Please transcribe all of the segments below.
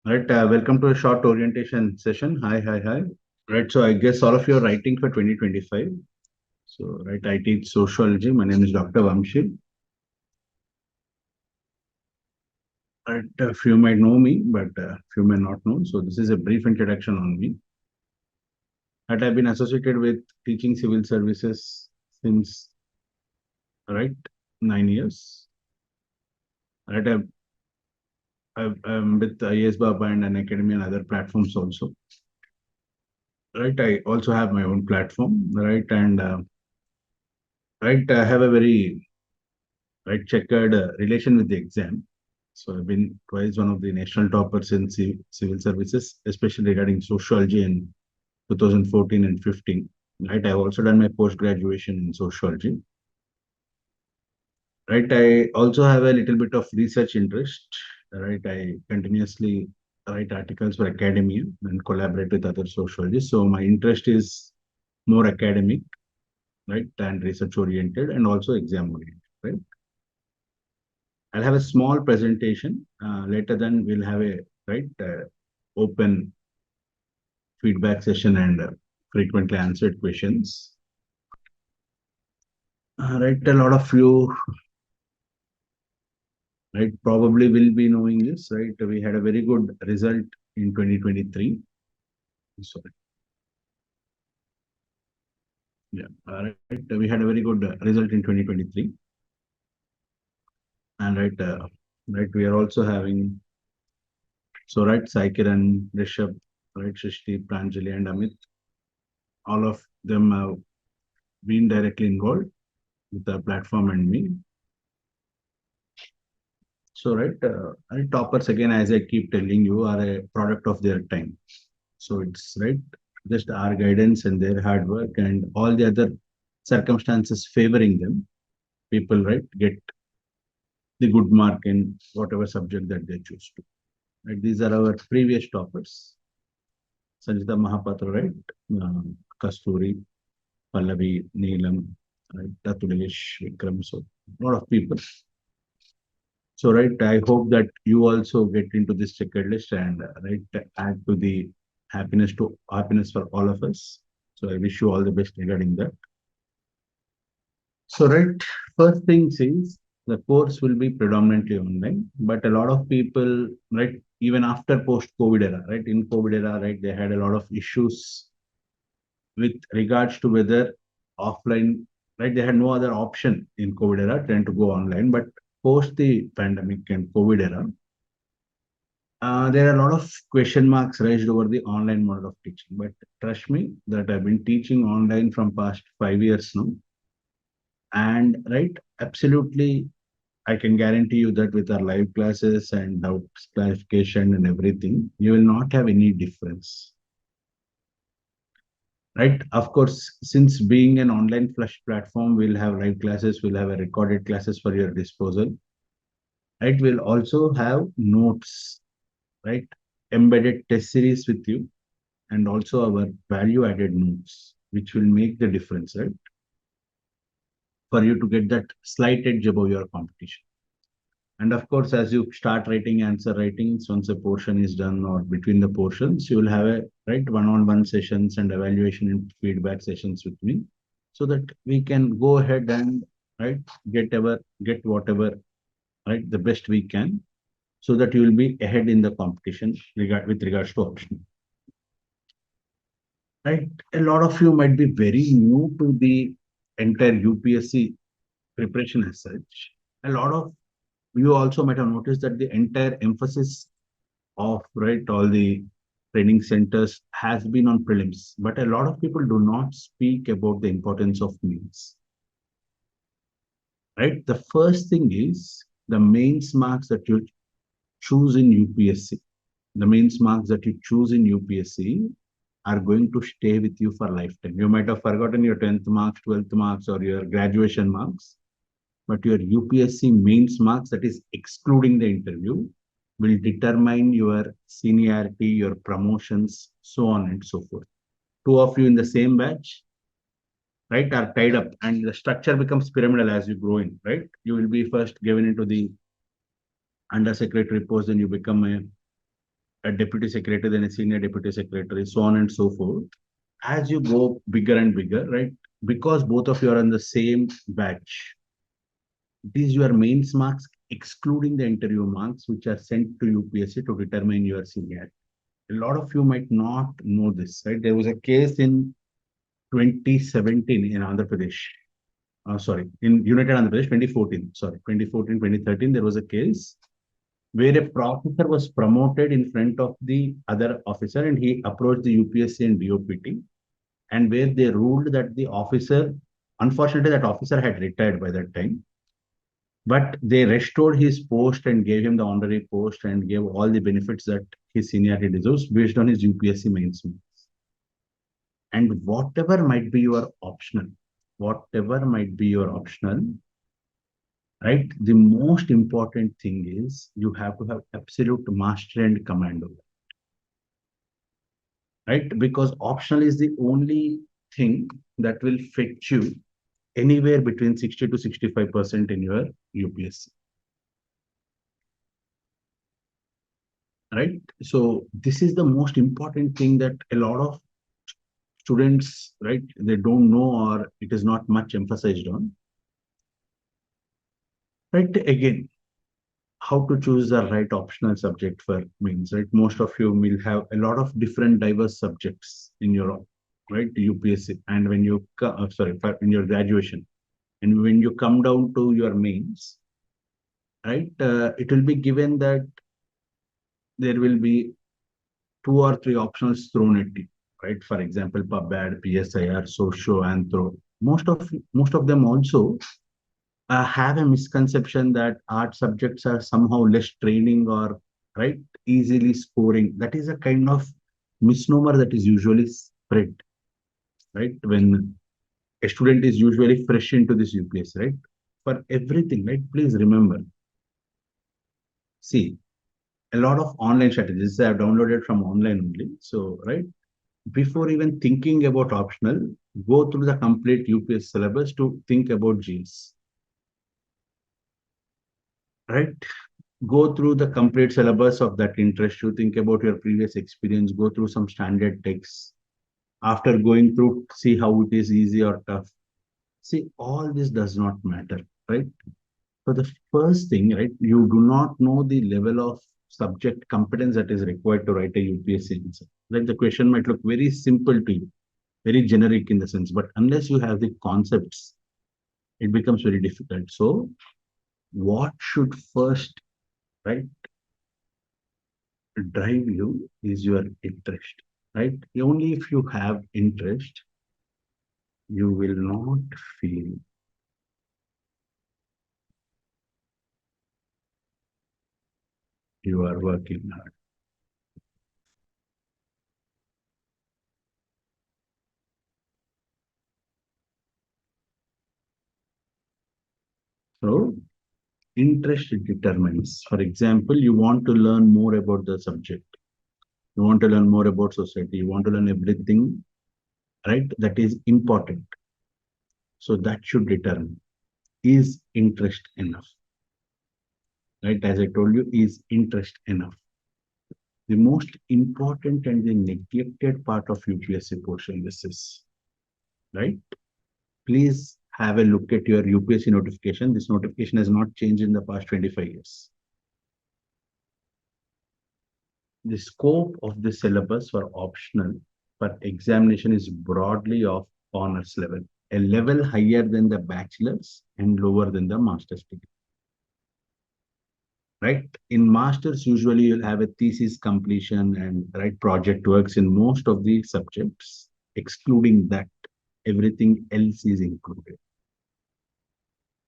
Right, welcome to a short orientation session. Hi, hi, hi. Right, so I guess all of you are writing for 2025. So, right, I teach sociology. My name is Dr. Vamshi. Right, a few might know me, but few may not know. So, this is a brief introduction on me. Right, I've been associated with teaching civil services since, right, 9 years. Right, I'm with IAS Baba and an academy and other platforms also. Right, I also have my own platform. Right, and right, I have a very right checkered relation with the exam. So I've been twice one of the national toppers in civil services, especially regarding sociology in 2014 and 15. Right, I've also done my post graduation in sociology. Right, I also have a little bit of research interest. Right, I continuously write articles for academia and collaborate with other sociologists. So my interest is more academic, right, and research oriented, and also exam oriented. Right. I'll have a small presentation. Later, then we'll have a right open feedback session and frequently answered questions. Right, a lot of you right probably will be knowing this. Right, we had a very good result in 2023. Sorry, yeah, right. We had a very good result in 2023, and right, we are also having right, Saikiran, Rishabh, right, Shrishti, Pranjali, and Amit. All of them have been directly involved with the platform and me. So, right, toppers again, as I keep telling you, are a product of their time. So it's right, just our guidance and their hard work and all the other circumstances favoring them. People, right, get the good mark in whatever subject that they choose to. Right, these are our previous toppers. Sanjita Mahapatra, right, Kasturi, Pallavi, Neelam, right, Tatulesh, Vikram. So a lot of people. So, right, I hope that you also get into this checkered list and right add to the happiness for all of us. So, I wish you all the best regarding that. So, right, first thing is the course will be predominantly online, but a lot of people, right, even after post-COVID era, right, in COVID era, right, they had a lot of issues with regards to whether offline, right, they had no other option in COVID era than to go online, but post the pandemic and COVID era, there are a lot of question marks raised over the online model of teaching. But trust me that I've been teaching online from past 5 years now. And right, absolutely, I can guarantee you that with our live classes and doubts clarification and everything, you will not have any difference. Right. Of course, since being an online flash platform, we'll have live classes, we'll have a recorded classes for your disposal. Right. We'll also have notes, right? Embedded test series with you and also our value added notes, which will make the difference, right? For you to get that slight edge above your competition. And of course, as you start writing answer writings, once a portion is done or between the portions, you will have a right one-on-one sessions and evaluation and feedback sessions with me, so that we can go ahead and right get whatever right the best we can, so that you will be ahead in the competition with regards to option. Right, a lot of you might be very new to the entire UPSC preparation as such. A lot of you also might have noticed that the entire emphasis of right all the training centers has been on prelims, but a lot of people do not speak about the importance of mains. Right, the first thing is the mains marks that you choose in UPSC. The mains marks that you choose in UPSC are going to stay with you for lifetime. You might have forgotten your 10th marks, 12th marks, or your graduation marks, but your UPSC mains marks, that is excluding the interview, will determine your seniority, your promotions, so on and so forth. Two of you in the same batch, right, are tied up, and the structure becomes pyramidal as you grow in, right? You will be first given into the undersecretary post, then you become a a deputy secretary, then a senior deputy secretary, so on and so forth. As you go bigger and bigger, right? Because both of you are on the same batch, it is your mains marks, excluding the interview marks, which are sent to UPSC to determine your seniority. A lot of you might not know this, right? There was a case in 2017 in Andhra Pradesh. Sorry, in United Andhra Pradesh, 2014. Sorry, 2014, 2013, there was a case where a professor was promoted in front of the other officer and he approached the UPSC and DOPT, and where they ruled that the officer, unfortunately, that officer had retired by that time, but they restored his post and gave him the honorary post and gave all the benefits that his seniority deserves based on his UPSC mains marks. And whatever might be your optional, right? The most important thing is you have to have absolute mastery and command over, right? Because optional is the only thing that will fetch you anywhere between 60 to 65% in your UPSC, right? So this is the most important thing that a lot of students, right, they don't know, or it is not much emphasized on, right? Again, how to choose the right optional subject for means, right? Most of you will have a lot of different diverse subjects in your, right, UPSC. And when you, sorry, in your graduation, and when you come down to your mains, right, it will be given that there will be two or three options thrown at you, right? For example, PubAd, PSIR, Socio, Anthro. Most of them also have a misconception that art subjects are somehow less training or, right, easily scoring. That is a kind of misnomer that is usually spread, right? When a student is usually fresh into this UPS, right? For everything, right? Please remember, see, a lot of online strategies I have downloaded from online only. So, right, before even thinking about optional, go through the complete UPS syllabus to think about GS, right? Go through the complete syllabus of that interest you, think about your previous experience, go through some standard texts. After going through, see how it is easy or tough. See, all this does not matter, right? So the first thing, right, you do not know the level of subject competence that is required to write a UPSC answer. Like the question might look very simple to you, very generic in the sense, but unless you have the concepts, it becomes very difficult. So what should first, right, drive you is your interest, right? Only if you have interest, you will not feel you are working hard. So interest determines. For example, you want to learn more about the subject. You want to learn more about society. You want to learn everything, right? That is important. So that should determine, is interest enough, right? As I told you, is interest enough? The most important and the neglected part of UPSC portion, this is, right? Please have a look at your UPSC notification. This notification has not changed in the past 25 years. The scope of the syllabus for optional for examination is broadly of honors level, a level higher than the bachelor's and lower than the master's degree. Right? In masters, usually you'll have a thesis completion and right project works in most of the subjects. Excluding that, everything else is included.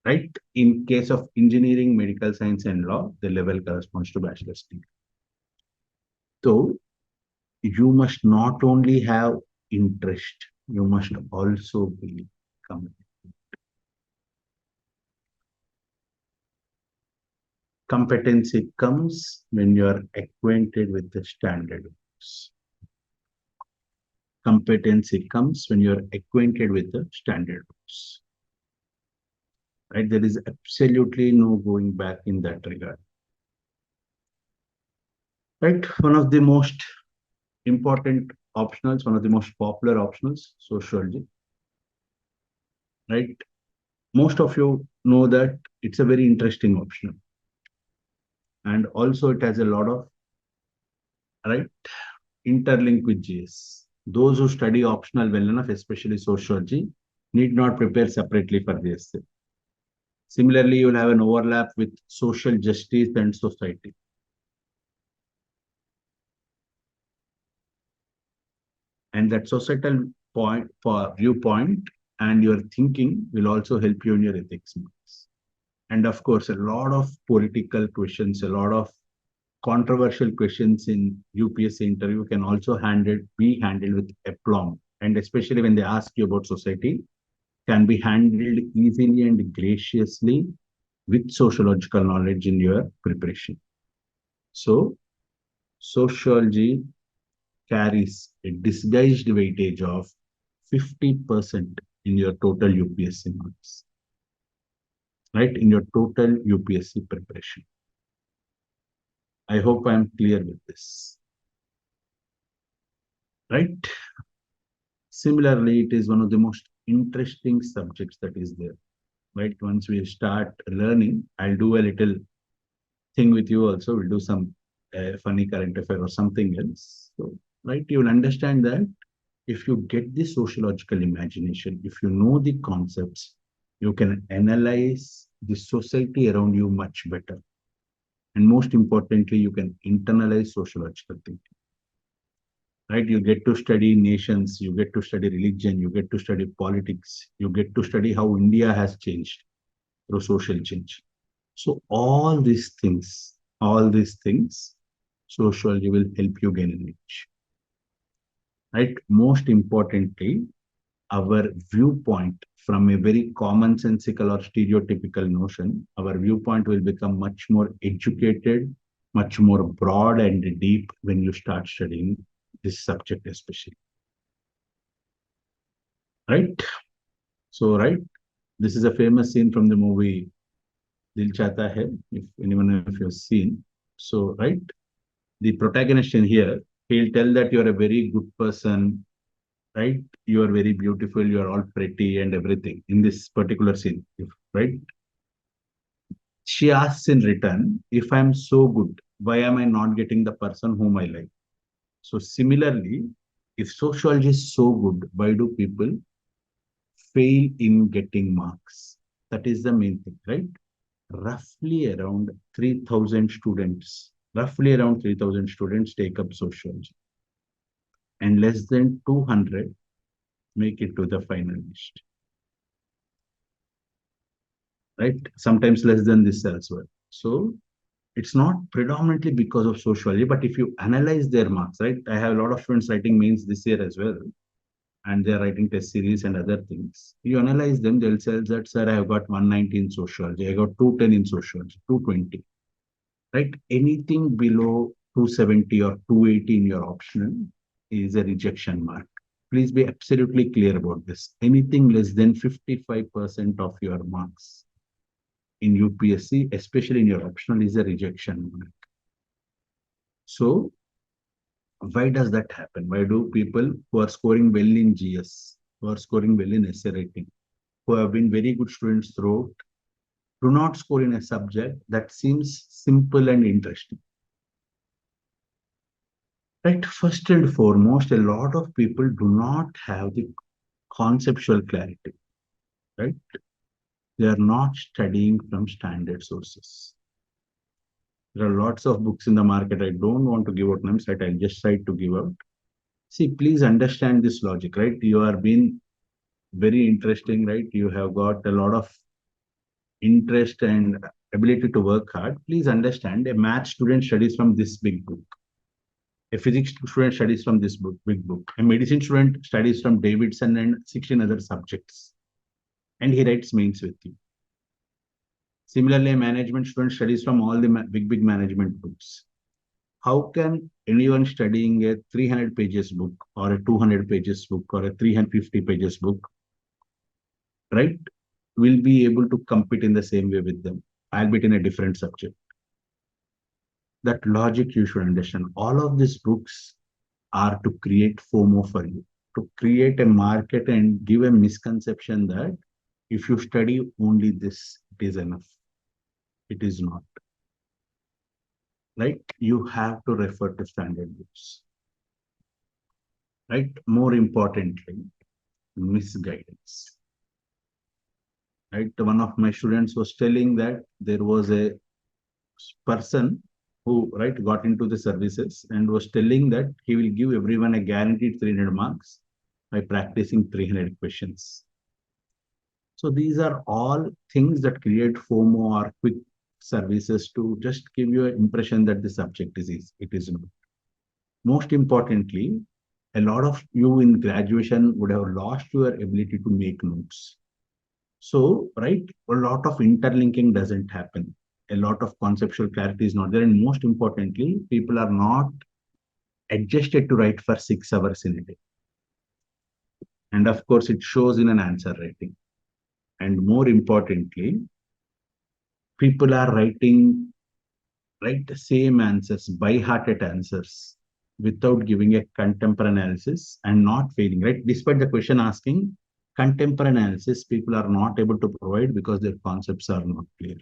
Right? In case of engineering, medical science, and law, the level corresponds to bachelor's degree. So you must not only have interest, you must also be committed. Competency comes when you are acquainted with the standard books. Competency comes when you are acquainted with the standard books. Right? There is absolutely no going back in that regard. right? One of the most important optionals, one of the most popular optionals, sociology, right? Most of you know that it's a very interesting optional, and also it has a lot of, right, interlink with GS. Those who study optional well enough, especially sociology, need not prepare separately for the essay. Similarly, you will have an overlap with social justice and society. And that societal point for viewpoint and your thinking will also help you in your ethics marks. And of course, a lot of political questions, a lot of controversial questions in UPSC interview can also be handled with aplomb. And especially when they ask you about society, can be handled easily and graciously with sociological knowledge in your preparation. So, sociology carries a disguised weightage of 50% in your total UPSC marks, right? In your total UPSC preparation. I hope I'm clear with this, right? Similarly, it is one of the most interesting subjects that is there, right? Once we start learning, I'll do a little thing with you also. We'll do some funny current affair or something else. So, right, you will understand that if you get the sociological imagination, if you know the concepts, you can analyze the society around you much better. And most importantly, you can internalize sociological thinking. Right? You get to study nations, you get to study religion, you get to study politics, you get to study how India has changed through social change. So all these things, sociology will help you gain knowledge. Right? Most importantly, our viewpoint from a very commonsensical or stereotypical notion, our viewpoint will become much more educated, much more broad and deep when you start studying this subject, especially. Right? So, right, this is a famous scene from the movie Dil Chahta Hai, if anyone of you has seen. So, right, the protagonist in here, he'll tell that you're a very good person, right? You are very beautiful, you are all pretty and everything in this particular scene, right? She asks in return, if I'm so good, why am I not getting the person whom I like? So, similarly, if sociology is so good, why do people fail in getting marks? That is the main thing, right? Roughly around 3,000 students, roughly around 3,000 students take up sociology, and less than 200 make it to the final list, right? Sometimes less than this as well. So it's not predominantly because of sociology, but if you analyze their marks, right? I have a lot of students writing mains this year as well, and they're writing test series and other things. You analyze them, they'll say that, sir, I have got 190 in sociology, I got 210 in sociology, 220, right? Anything below 270 or 280 in your optional is a rejection mark. Please be absolutely clear about this. Anything less than 55% of your marks in UPSC, especially in your optional, is a rejection mark. So, why does that happen? Why do people who are scoring well in GS, who are scoring well in essay writing, who have been very good students throughout, do not score in a subject that seems simple and interesting? Right. First and foremost, a lot of people do not have the conceptual clarity. Right. They are not studying from standard sources. There are lots of books in the market. I don't want to give out names, right? I'll just try to give out. See, please understand this logic, right? You are being very interesting, right? You have got a lot of interest and ability to work hard. Please understand, a math student studies from this big book. A physics student studies from this book, big book. A medicine student studies from Davidson and 16 other subjects. And he writes mains with you. Similarly, a management student studies from all the big management books. How can anyone studying a 300 pages book or a 200 pages book or a 350 pages book, right, will be able to compete in the same way with them, albeit in a different subject? That logic you should understand. All of these books are to create FOMO for you, to create a market and give a misconception that if you study only this, it is enough. It is not, right? You have to refer to standard books, right? More importantly, misguidance, right? One of my students was telling that there was a person who, right, got into the services and was telling that he will give everyone a guaranteed 300 marks by practicing 300 questions. So these are all things that create FOMO or quick services to just give you an impression that the subject is easy. It is not. Most importantly, a lot of you in graduation would have lost your ability to make notes. So, right, a lot of interlinking doesn't happen. A lot of conceptual clarity is not there. And most importantly, people are not adjusted to write for 6 hours in a day. And of course, it shows in an answer writing. And more importantly, people are writing, right, the same answers, by-hearted answers, without giving a contemporary analysis and not failing, right? Despite the question asking, contemporary analysis, people are not able to provide because their concepts are not clear,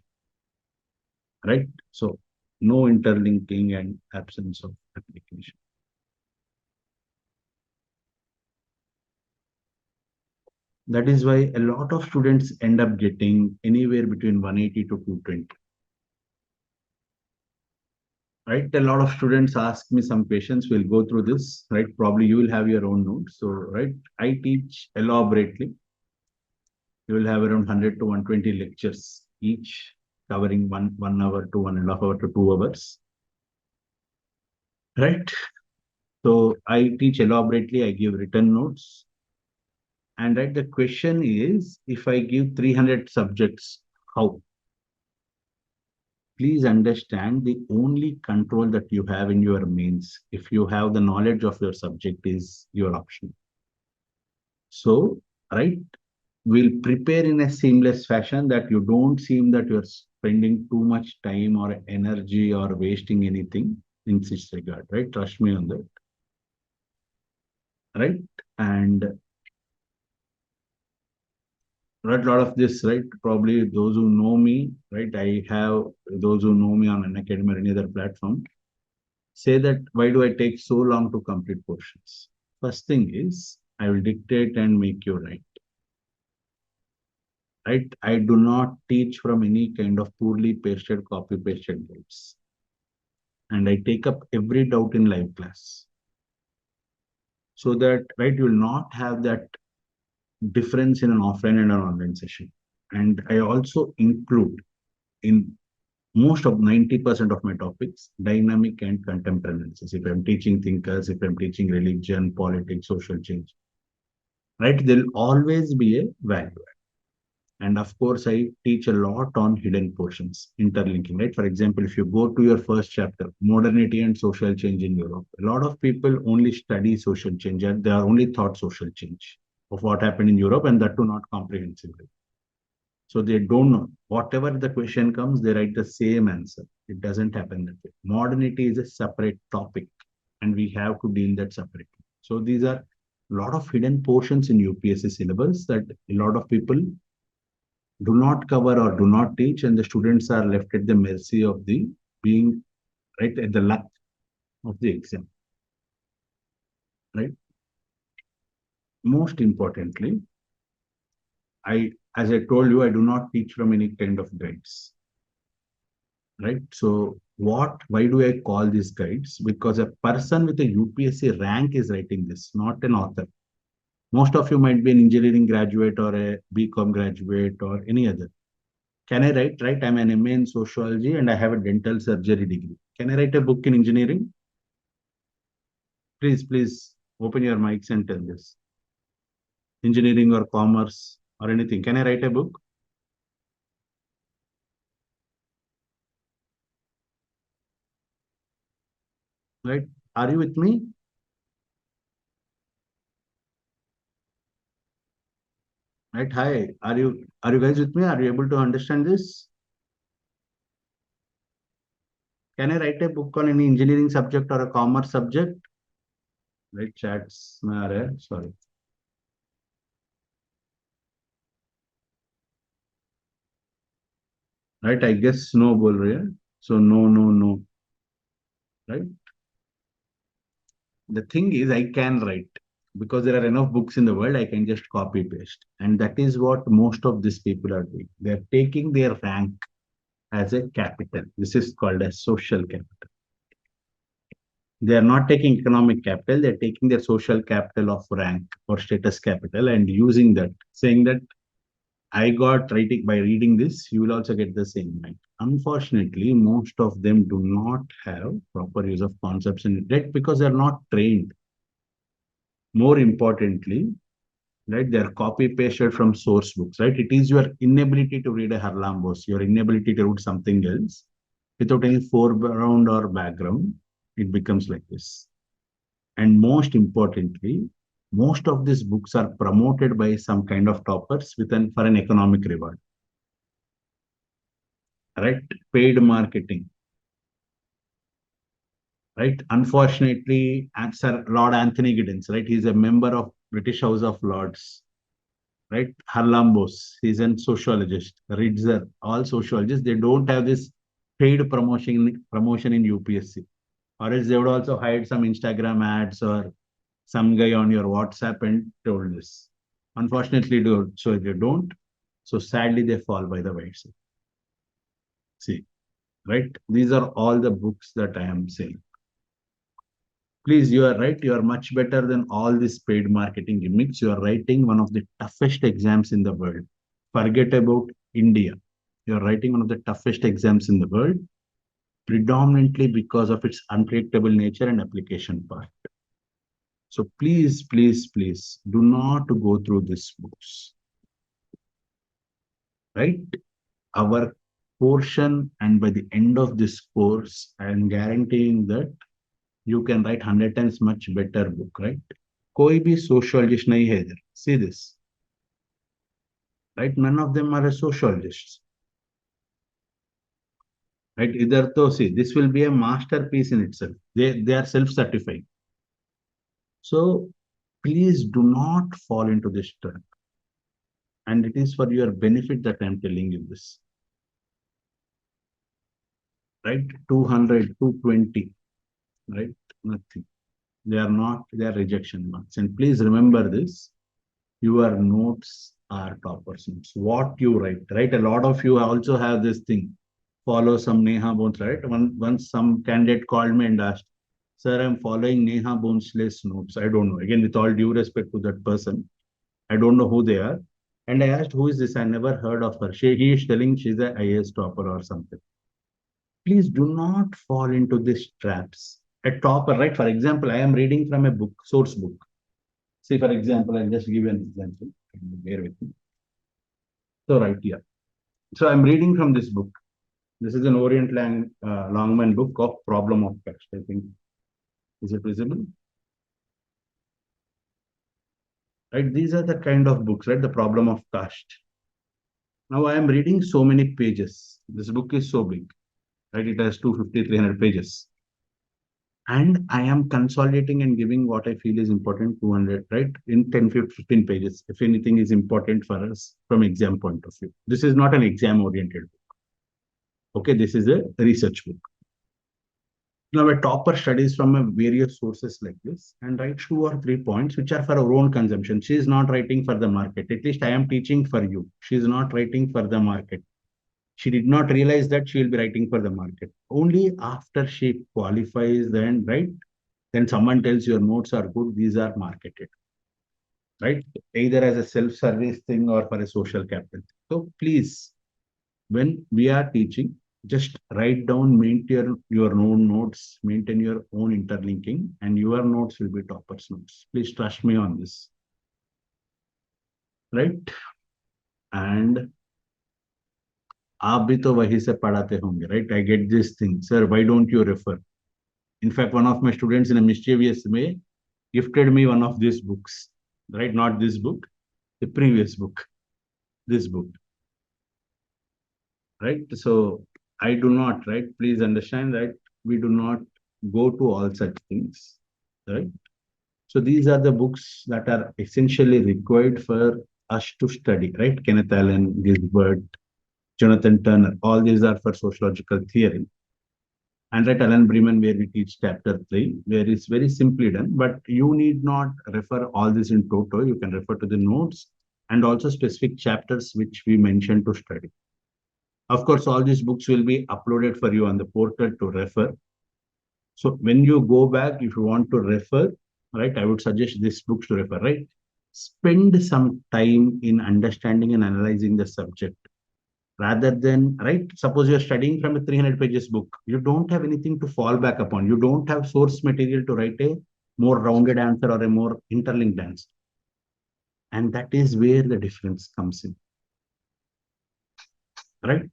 right? So no interlinking and absence of application. That is why a lot of students end up getting anywhere between 180 to 220. Right? A lot of students ask me some questions. We'll go through this, right? Probably you will have your own notes. So, right, I teach elaborately. You will have around 100 to 120 lectures, each covering 1 hour to 1.5 hour to 2 hours, right? So I teach elaborately. I give written notes, and right, the question is, if I give 300 subjects, how? Please understand the only control that you have in your means, if you have the knowledge of your subject, is your option. So, right, we'll prepare in a seamless fashion that you don't seem that you're spending too much time or energy or wasting anything in this regard, right? Trust me on that, right? And right, a lot of this, right? Probably those who know me, right? I have those who know me on an academy or any other platform say that why do I take so long to complete portions? First thing is I will dictate and make you write. Right? I do not teach from any kind of poorly pasted, copy pasted guides. And I take up every doubt in live class. So that, right, you will not have that difference in an offline and an online session. And I also include in most of 90% of my topics, dynamic and contemporary analysis. If I'm teaching thinkers, if I'm teaching religion, politics, social change, right, there'll always be a value. And of course, I teach a lot on hidden portions, interlinking, right? For example, if you go to your first chapter, modernity and social change in Europe, a lot of people only study social change and they are only taught social change of what happened in Europe, and that too not comprehensively. So they don't know. Whatever the question comes, they write the same answer. It doesn't happen that way. Modernity is a separate topic, and we have to deal that separately. So these are a lot of hidden portions in UPSC syllabus that a lot of people do not cover or do not teach, and the students are left at the mercy of the being, right, at the luck of the exam, right? Most importantly, I, as I told you, I do not teach from any kind of guides, right? So why do I call these guides? Because a person with a UPSC rank is writing this, not an author. Most of you might be an engineering graduate or a BCom graduate or any other. Can I write? Right? I'm an MA in sociology and I have a dental surgery degree. Can I write a book in engineering? Please open your mics and tell this. Engineering or commerce or anything. Can I write a book? Right? Are you with me? Right? Hi. Are you guys with me? Are you able to understand this? Can I write a book on any engineering subject or a commerce subject? Right, chats. Sorry. Right, I guess no bol rahe hai. So no, no, no. Right. The thing is, I can write because there are enough books in the world. I can just copy paste, and that is what most of these people are doing. They are taking their rank as a capital. This is called as social capital. They are not taking economic capital. They are taking their social capital of rank or status capital and using that, saying that I got writing by reading this, you will also get the same rank. Unfortunately, most of them do not have proper use of concepts in it because they are not trained. More importantly, right, they are copy pasted from source books, right? It is your inability to read a Harlambos, your inability to read something else without any foreground or background. It becomes like this. And most importantly, most of these books are promoted by some kind of toppers with for an economic reward, right? Paid marketing, right? Unfortunately, Sir Lord Anthony Giddens, right? He's a member of British House of Lords, right? Harlambos, he's a sociologist. Ritzer, all sociologists, they don't have this paid promotion in UPSC, or else they would also hide some Instagram ads or some guy on your WhatsApp and told this. Unfortunately, so they don't. So sadly, they fall by the wayside. See, right? These are all the books that I am saying. Please, you are right. You are much better than all these paid marketing gimmicks. You are writing one of the toughest exams in the world. Forget about India. You are writing one of the toughest exams in the world, predominantly because of its unpredictable nature and application part. So please, please, please do not go through these books, right? Our portion, and by the end of this course, I am guaranteeing that you can write 100 times much better book, right? कोई भी sociologist नहीं है इधर. See this, right? None of them are a sociologist, right? इधर तो see, this will be a masterpiece in itself. They are self-certifying. So please do not fall into this trap. And it is for your benefit that I'm telling you this, right? 200, 220, right? Nothing. They are not, they are rejection marks. And please remember this, your notes are toppers notes. What you write, right? A lot of you also have this thing. Follow some Neha Bones, right? Once some candidate called me and asked, Sir, I'm following Neha Bonesley's notes. I don't know. Again, with all due respect to that person, I don't know who they are. And I asked, who is this? I never heard of her. He is telling she's a IAS topper or something. Please do not fall into these traps. A topper, right? For example, I am reading from a book, source book. See, for example, I'll just give you an example. Bear with me. So, right here. So, I'm reading from this book. This is an Longman book of Problem of Caste, I think. Is it visible? Right? These are the kind of books, right? The Problem of Caste. Now, I am reading so many pages. This book is so big, right? It has 250, 300 pages. And I am consolidating and giving what I feel is important, 200, right? In 10, 15 pages, if anything is important for us from exam point of view. This is not an exam oriented book. Okay, this is a research book. Now, a topper studies from a various sources like this and writes 2 or 3 points which are for our own consumption. She is not writing for the market. At least I am teaching for you. She is not writing for the market. She did not realize that she will be writing for the market. Only after she qualifies, then, right? Then someone tells your notes are good, these are marketed, right? Either as a self-service thing or for a social capital. So please, when we are teaching, just write down, maintain your own notes, maintain your own interlinking, and your notes will be toppers notes. Please trust me on this, right? And आप भी तो वही से पढ़ाते होंगे, right? I get this thing, sir. Why don't you refer? In fact, one of my students in a mischievous way gifted me one of these books, right? Not this book, the previous book, this book, right? So I do not, right? Please understand that we do not go to all such things, right? So these are the books that are essentially required for us to study, right? Kenneth Allen, Gilbert, Jonathan Turner, all these are for sociological theory. And at Alan Bremen, where we teach chapter 3, where it's very simply done, but you need not refer all this in toto. You can refer to the notes and also specific chapters which we mentioned to study. Of course, all these books will be uploaded for you on the portal to refer. So when you go back, if you want to refer, right, I would suggest these books to refer, right? Spend some time in understanding and analyzing the subject rather than, right, suppose you're studying from a 300 pages book, you don't have anything to fall back upon, you don't have source material to write a more rounded answer or a more interlinked answer, and that is where the difference comes in, right?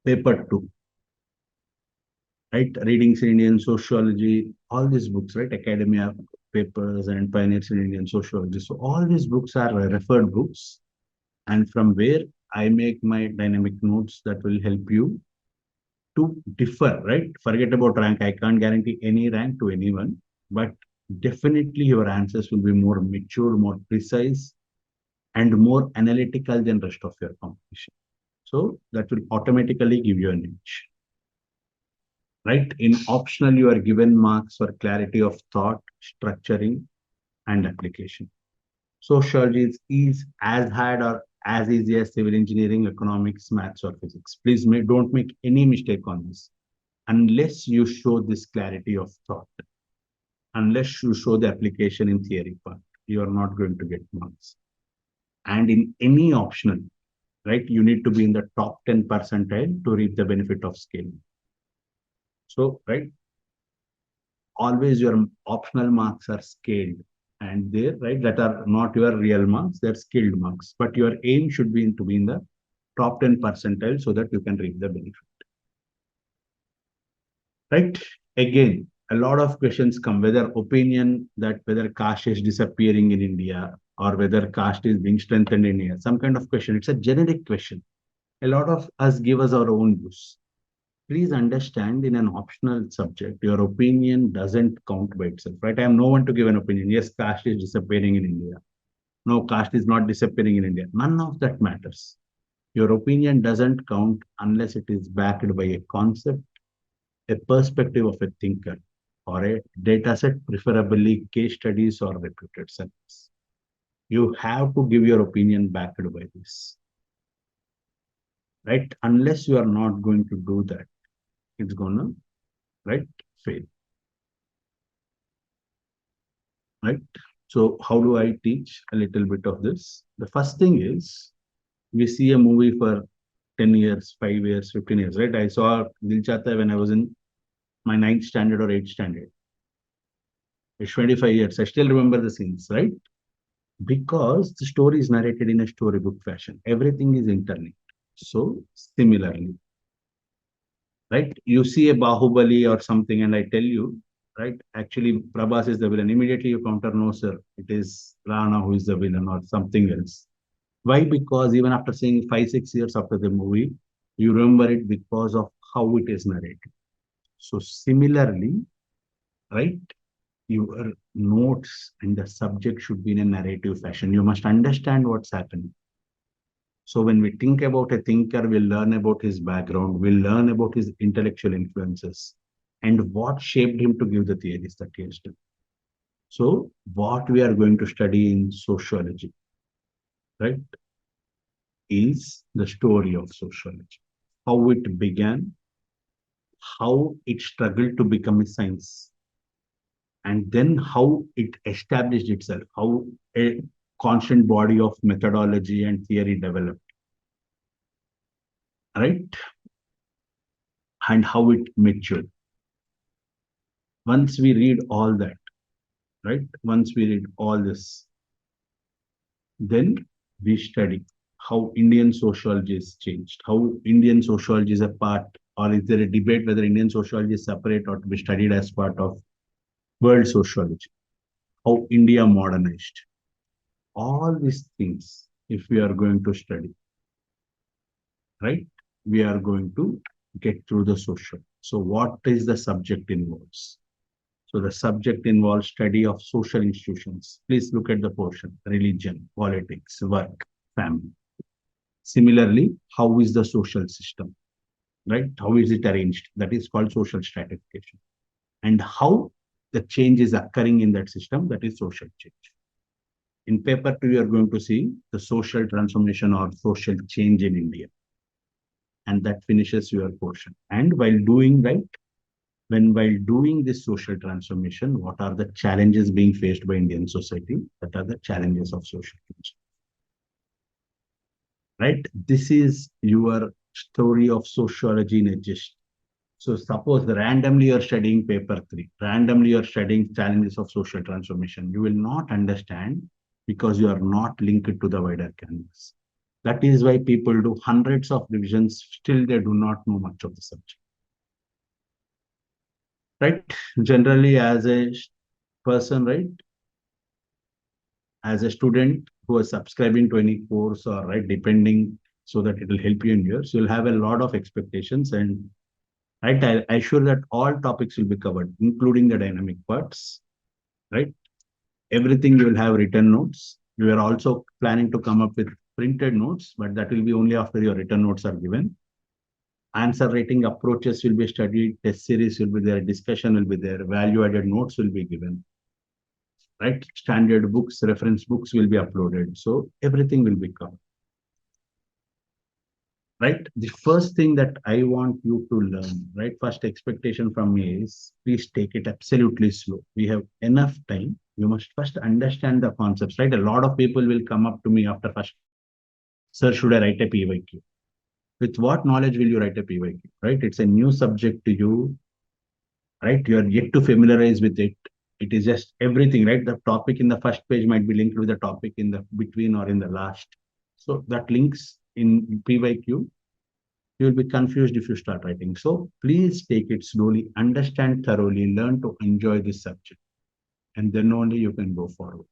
Paper 2, right, readings in Indian sociology, all these books, right, academia papers and pioneers in Indian sociology, so all these books are referred books, and from where I make my dynamic notes that will help you to differ, right? Forget about rank. I can't guarantee any rank to anyone, but definitely your answers will be more mature, more precise, and more analytical than rest of your competition. So that will automatically give you an edge, right? In optional, you are given marks for clarity of thought, structuring, and application. Sociology is as hard or as easy as civil engineering, economics, maths, or physics. Please don't make any mistake on this. Unless you show this clarity of thought, unless you show the application in theory part, you are not going to get marks. And in any optional, right, you need to be in the top 10 percentile to reap the benefit of scaling. So, right, always your optional marks are scaled and there, right, that are not your real marks, they're scaled marks. But your aim should be to be in the top 10 percentile so that you can reap the benefit. Right? Again, a lot of questions come, whether opinion that whether caste is disappearing in India or whether caste is being strengthened in India, some kind of question. It's a generic question. A lot of us give us our own views. Please understand, in an optional subject, your opinion doesn't count by itself, right? I am no one to give an opinion. Yes, caste is disappearing in India. No, caste is not disappearing in India. None of that matters. Your opinion doesn't count unless it is backed by a concept, a perspective of a thinker, or a data set, preferably case studies or reputed centers. You have to give your opinion backed by this, right? Unless you are not going to do that, it's gonna, right, fail, right? So how do I teach a little bit of this? The first thing is we see a movie for 10 years, 5 years, 15 years, right? I saw Dil Chahta Hai when I was in my ninth standard or eighth standard. It's 25 years. I still remember the scenes, right? Because the story is narrated in a storybook fashion. Everything is interlinked. So similarly, right? You see a Bahubali or something, and I tell you, right? Actually, Prabhas is the villain. Immediately you counter, no, sir, it is Rana who is the villain or something else. Why? Because even after seeing 5, 6 years after the movie, you remember it because of how it is narrated. So similarly, right? Your notes and the subject should be in a narrative fashion. You must understand what's happening. So when we think about a thinker, we'll learn about his background, we'll learn about his intellectual influences and what shaped him to give the theories that he has done. So what we are going to study in sociology, right, is the story of sociology, how it began, how it struggled to become a science, and then how it established itself, how a constant body of methodology and theory developed, right? And how it matured. Once we read all that, right? Once we read all this, then we study how Indian sociology has changed, how Indian sociology is a part, or is there a debate whether Indian sociology is separate or to be studied as part of world sociology, how India modernized. All these things, if we are going to study, right, we are going to get through the social. So what is the subject involves? So the subject involves study of social institutions. Please look at the portion: religion, politics, work, family. Similarly, how is the social system, right? How is it arranged? That is called social stratification. And how the change is occurring in that system, that is social change. In paper two, you are going to see the social transformation or social change in India. And that finishes your portion. And while doing this social transformation, what are the challenges being faced by Indian society? That are the challenges of social change, right? This is your story of sociology in a gist. So suppose randomly you're studying paper three, randomly you're studying challenges of social transformation. You will not understand because you are not linked to the wider canvas. That is why people do hundreds of divisions, still they do not know much of the subject, right? Generally, as a person, right, as a student who is subscribing to any course or right, depending, so that it will help you in yours, you'll have a lot of expectations and right, I assure that all topics will be covered, including the dynamic parts, right? Everything you will have written notes. We are also planning to come up with printed notes, but that will be only after your written notes are given. Answer writing approaches will be studied, test series will be there, discussion will be there, value added notes will be given, right? Standard books, reference books will be uploaded. So everything will be covered, right? The first thing that I want you to learn, right? First expectation from me is please take it absolutely slow. We have enough time. You must first understand the concepts, right? A lot of people will come up to me after first, sir, should I write a PYQ? With what knowledge will you write a PYQ, right? It's a new subject to you, right? You are yet to familiarize with it. It is just everything, right? The topic in the first page might be linked with the topic in the between or in the last. So that links in PYQ, you will be confused if you start writing. So please take it slowly, understand thoroughly, learn to enjoy this subject, and then only you can go forward.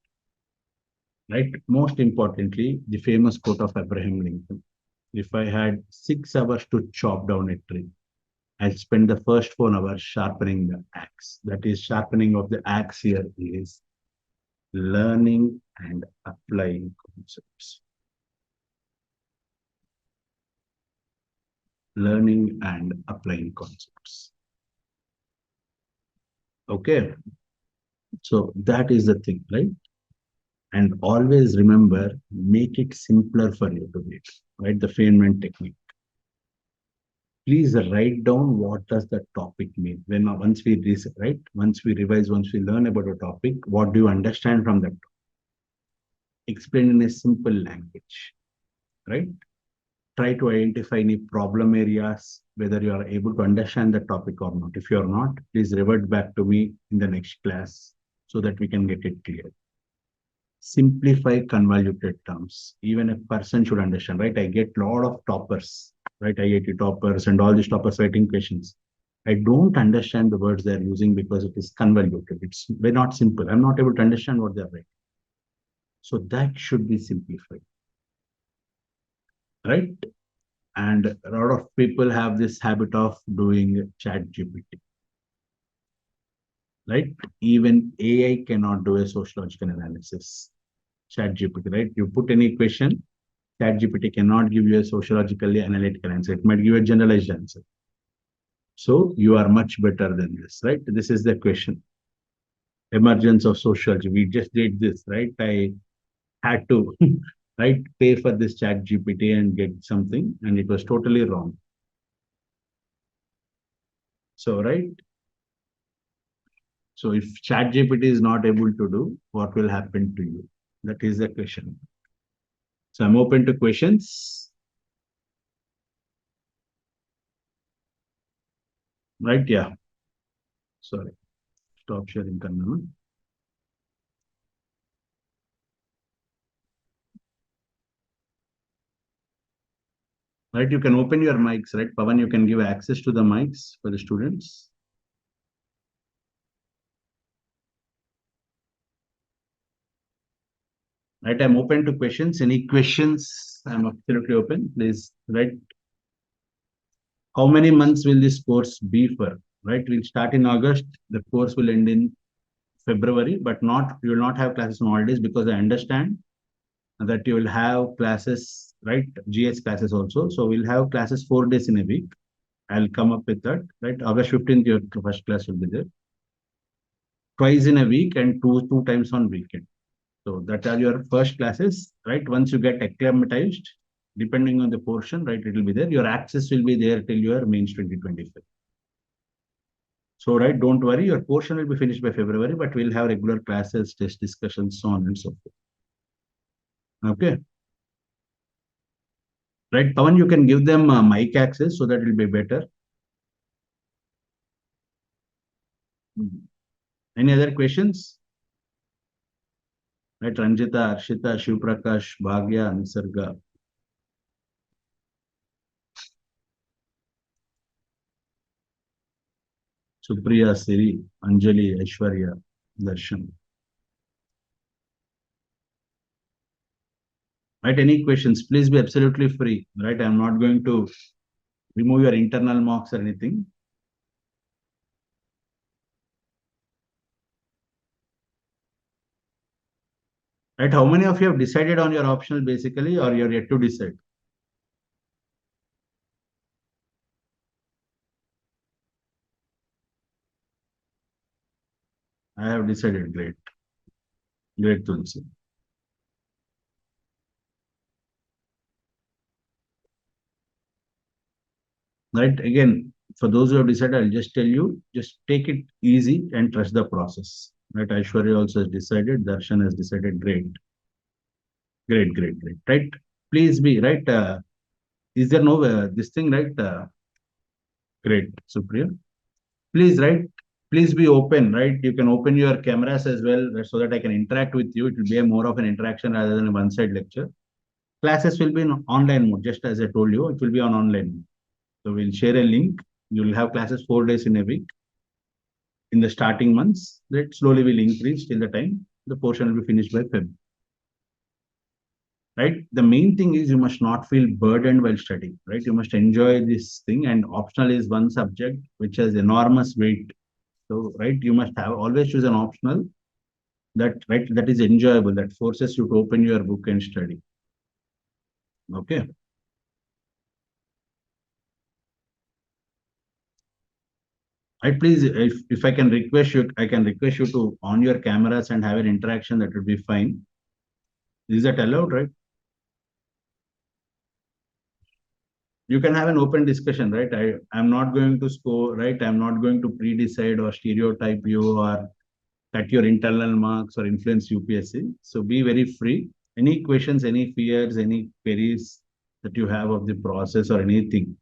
Right? Most importantly, the famous quote of Abraham Lincoln: if I had 6 hours to chop down a tree, I'll spend the first 4 hours sharpening the axe. That is, sharpening of the axe here is learning and applying concepts. Learning and applying concepts. Okay. So that is the thing, right? And always remember, make it simpler for you to read, right? The Feynman technique. Please write down what does the topic mean. When once we right, once we revise, once we learn about a topic, what do you understand from that? Explain in a simple language, right? Try to identify any problem areas, whether you are able to understand the topic or not. If you are not, please revert back to me in the next class so that we can get it clear. Simplify convoluted terms. Even a person should understand, right? I get a lot of toppers, right? IIT toppers and all these toppers writing questions. I don't understand the words they're using because it is convoluted. It's very not simple. I'm not able to understand what they're writing. So that should be simplified, right? And a lot of people have this habit of doing chat GPT, right? Even AI cannot do a sociological analysis. Chat GPT, right? You put any question, ChatGPT cannot give you a sociologically analytical answer. It might give you a generalized answer. So you are much better than this, right? This is the question. Emergence of sociology. We just did this, right? I had to, right, pay for this ChatGPT and get something, and it was totally wrong. So, right. So if ChatGPT is not able to do, what will happen to you? That is the question. So I'm open to questions, right? Yeah. Sorry. Stop sharing, Kanna. Right, you can open your mics, right? Pavan, you can give access to the mics for the students. Right, I'm open to questions. Any questions? I'm absolutely open. Please, right? how many months will this course be for? Right? We'll start in August. The course will end in February, but not you will not have classes on holidays because I understand that you will have classes, right? GS classes also. So we'll have classes 4 days in a week. I'll come up with that, right? August 15th, your first class will be there. Twice in a week and two times on weekend. So that are your first classes, right? Once you get acclimatized, depending on the portion, right, it will be there. Your access will be there till your mains 2025. So, right, don't worry, your portion will be finished by February, but we'll have regular classes, test discussions, so on and so forth. Okay. Right, Pawan, you can give them mic access so that it will be better. Any other questions? Right, Ranjita, Arshita, Shivprakash, Bhagya, Nisarga. Supriya, Siri, Anjali, Aishwarya, Darshan. Right, any questions? Please be absolutely free. Right, I'm not going to remove your internal marks or anything. Right, how many of you have decided on your optional basically, or you're yet to decide? I have decided. Great. Great, Tulsi. Right, again, for those who have decided, I'll just tell you, just take it easy and trust the process. Right, Aishwarya also has decided, Darshan has decided. Great. Great, great, great. Right, please be, right, is there no, this thing, right? Great, Supriya. Please, right, please be open, right? You can open your cameras as well, right, so that I can interact with you. It will be a more of an interaction rather than a one-side lecture. Classes will be in online mode, just as I told you, it will be on online mode. So we'll share a link. You'll have classes 4 days in a week. In the starting months, that slowly will increase till the time the portion will be finished by Feb. Right? The main thing is you must not feel burdened while studying, right? You must enjoy this thing, and optional is one subject which has enormous weight. So, right, you must have always choose an optional that, right, that is enjoyable, that forces you to open your book and study. Okay. Right, please, if I can request you, I can request you to on your cameras and have an interaction, that would be fine. Is that allowed, right? You can have an open discussion, right? I'm not going to score, right? I'm not going to pre-decide or stereotype you or cut your internal marks or influence UPSC. So be very free. Any questions, any fears, any queries that you have of the process or anything,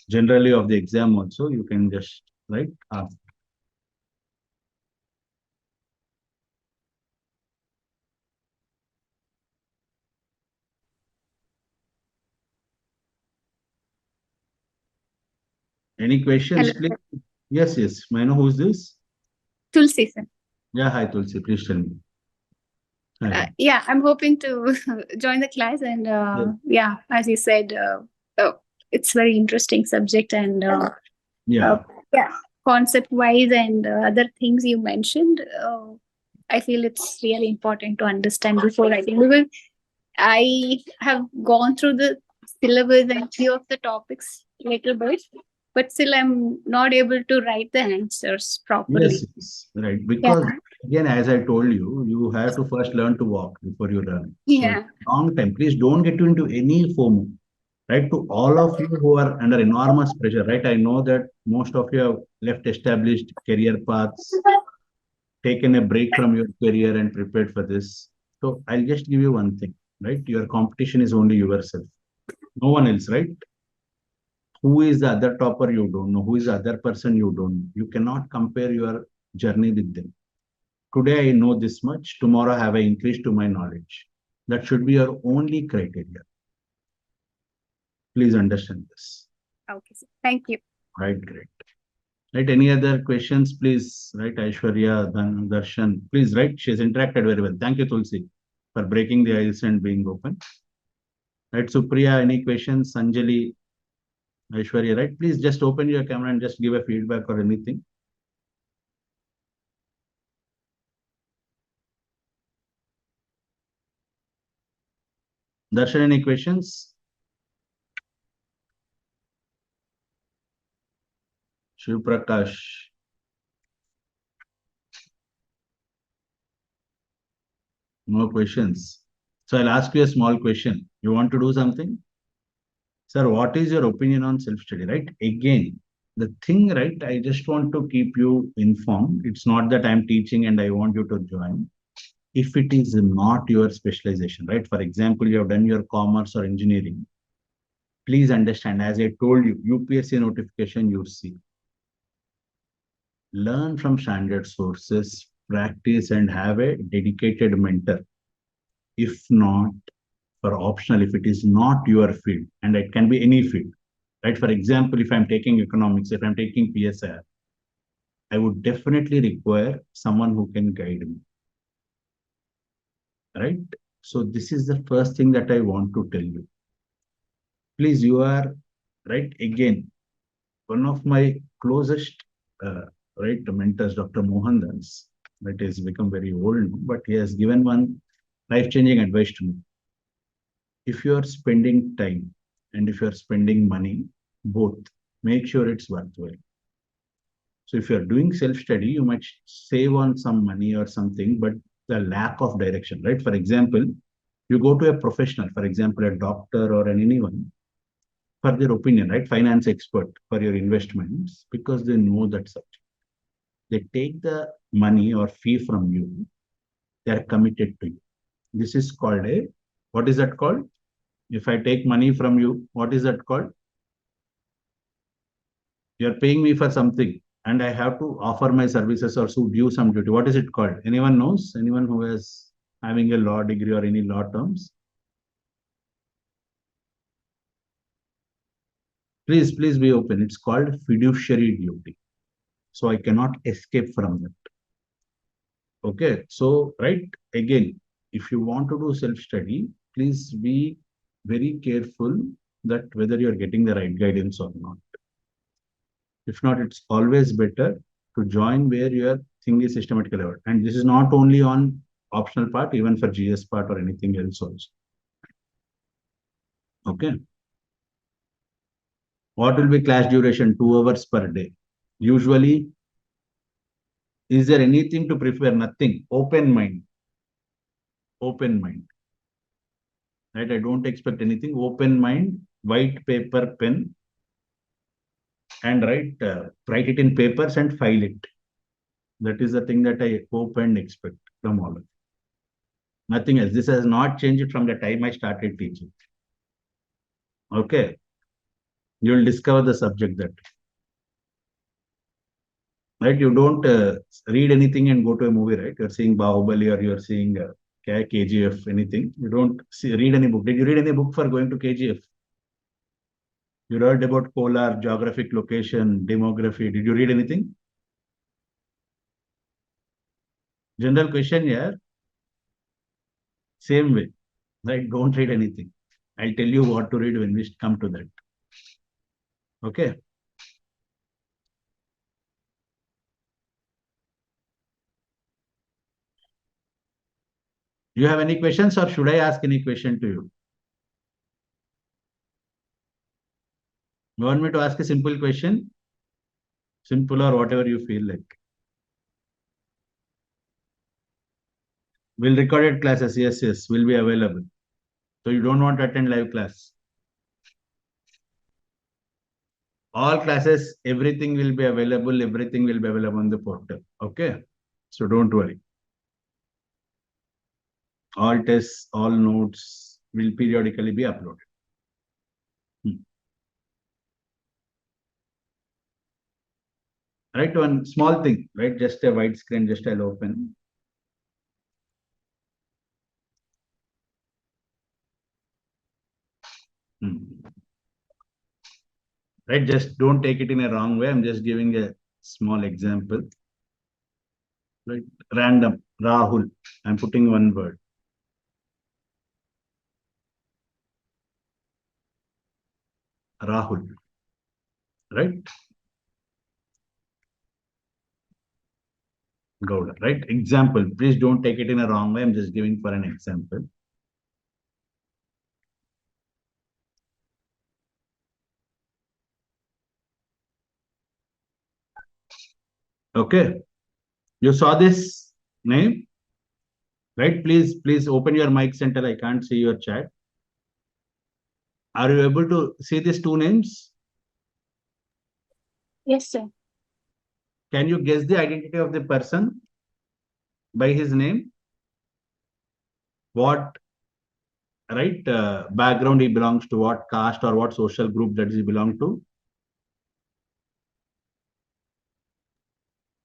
generally of the exam also, you can just, right, ask. Any questions, Hello, please? sir. Yes, yes. May I know who's this? Tulsi, sir. Yeah, hi, Tulsi. Please tell me. Hi. Yeah, I'm hoping to join the class, and Yes. yeah, as you said, it's very interesting subject, and uh, Yeah. yeah, concept wise and other things you mentioned. I feel it's really important to understand before writing, because I have gone through the syllabus and few of the topics little bit, but still I'm not able to write the answers Yes, properly. yes. Right. Yeah, Because again, as I told you, you have to first learn to walk before you run. So yeah, long time. Please don't get into any FOMO. Right. To all of you who are under enormous pressure, right? I know that most of you have left established career paths, taken a break from your career and prepared for this. So I'll just give you one thing, right? Your competition is only yourself. No one else, right? Who is the other topper? You don't know. Who is the other person? You don't know. You cannot compare your journey with them. Today I know this much. Tomorrow have I increased to my knowledge. That should be your only criteria. Please understand this. okay, sir. Thank you. Right, great. Right, any other questions, please? Right, Aishwarya, Darshan, please, right? She's interacted very well. Thank you, Tulsi, for breaking the ice and being open. Right, Supriya, any questions? Sanjali, Aishwarya, right? Please just open your camera and just give a feedback or anything. Darshan, any questions? Shiv Prakash, no questions. So I'll ask you a small question. You want to do something? Sir, what is your opinion on self-study, right? Again, the thing, right? I just want to keep you informed. It's not that I'm teaching and I want you to join. If it is not your specialization, right? For example, you have done your commerce or engineering. Please understand, as I told you, UPSC notification you see. Learn from standard sources, practice and have a dedicated mentor. If not, for optional, if it is not your field, and it can be any field, right? For example, if I'm taking economics, if I'm taking PSR, I would definitely require someone who can guide me, right? So this is the first thing that I want to tell you. Please, you are right. Again, one of my closest right mentors, Dr. Mohan Das, that has become very old, but he has given one life-changing advice to me. If you are spending time and if you are spending money, both, make sure it's worthwhile. So if you are doing self-study, you might save on some money or something, but the lack of direction, right? For example, you go to a professional, for example, a doctor or an anyone, for their opinion, right? Finance expert for your investments, because they know that subject. They take the money or fee from you, they are committed to you. This is called a, what is that called? If I take money from you, what is that called? You're paying me for something and I have to offer my services or to do some duty. What is it called? Anyone knows? Anyone who is having a law degree or any law terms? Please be open. It's called fiduciary duty. So I cannot escape from that. Okay. So, right, again, if you want to do self-study, please be very careful that whether you're getting the right guidance or not. If not, it's always better to join where your thing is systematically covered. And this is not only on optional part, even for GS part or anything else also. Okay. What will be class duration? 2 hours per day. Usually, is there anything to prepare? Nothing. Open mind. Open mind. Right? I don't expect anything. Open mind, white paper, pen, and write it in papers and file it. That is the thing that I hope and expect from all of you. Nothing else. This has not changed from the time I started teaching. Okay. You will discover the subject that, right? You don't read anything and go to a movie, right? You're seeing Bahubali or you're seeing KGF, anything. You don't read any book. Did you read any book for going to KGF? You read about polar, geographic location, demography. Did you read anything? General question, yeah. Same way, right? Don't read anything. I'll tell you what to read when we come to that. Okay. Do you have any questions or should I ask any question to you? You want me to ask a simple question? Simple or whatever you feel like. Will recorded classes, yes, will be available. So you don't want to attend live class. All classes, everything will be available. Everything will be available on the portal. Okay. So don't worry. All tests, all notes will periodically be uploaded. Hmm. Right. One small thing, right? Just a white screen, just I'll open. Hmm. Right. Just don't take it in a wrong way. I'm just giving a small example. Right. Random. Rahul. I'm putting one word. Rahul. right? Gowda, right? Example. Please don't take it in a wrong way. I'm just giving for an example. Okay. You saw this name, right? Please open your mic center. I can't see your chat. Are you able to see these two names? Yes, sir. Can you guess the identity of the person by his name? What, right, background he belongs to, what caste or what social group does he belong to?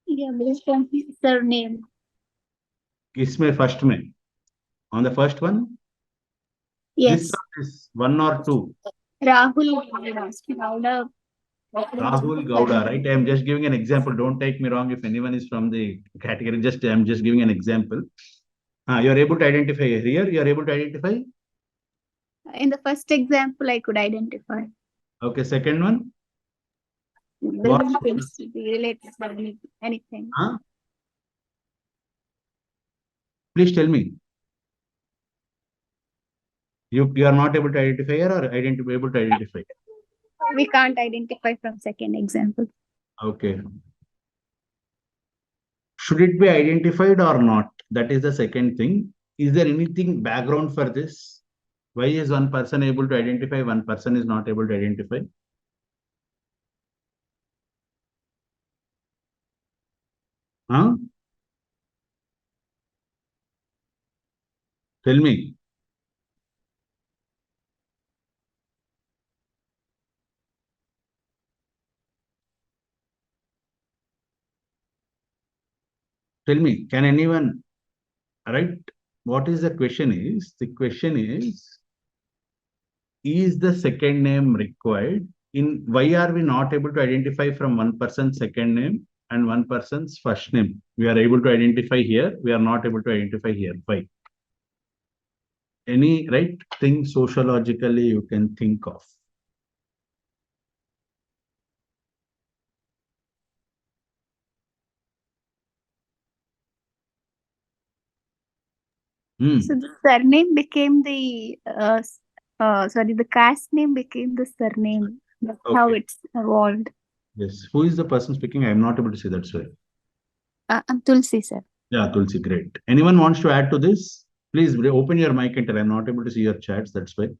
Yeah, based on his surname. इसमें first में, on the first one, this Yes. or this, one or two? Rahul Gowda. Rahul Gowda, right? I'm just giving an example. Don't take me wrong if anyone is from the category. I'm just giving an example. You're able to identify here. You're able to identify. In the first example, I could identify. Okay, second one. What? Doesn't seem to be related to anything. Huh? Please tell me. You are not able to identify here or able to identify? We can't identify from second example. Okay. Should it be identified or not? That is the second thing. Is there anything background for this? Why is one person able to identify, one person is not able to identify? Huh? Tell me. Tell me. Can anyone, right? What is the question is? The question is the second name required? In why are we not able to identify from one person's second name and one person's first name? We are able to identify here. We are not able to identify here. Why? Any right thing sociologically you can think of? So Hmm. the surname became the caste name became the surname. That's how Okay. it's evolved. Yes. Who is the person speaking? I am not able to see. That's why. I'm Tulsi, sir. Yeah, Tulsi, great. Anyone wants to add to this? Please open your mic and tell. I'm not able to see your chats. That's why.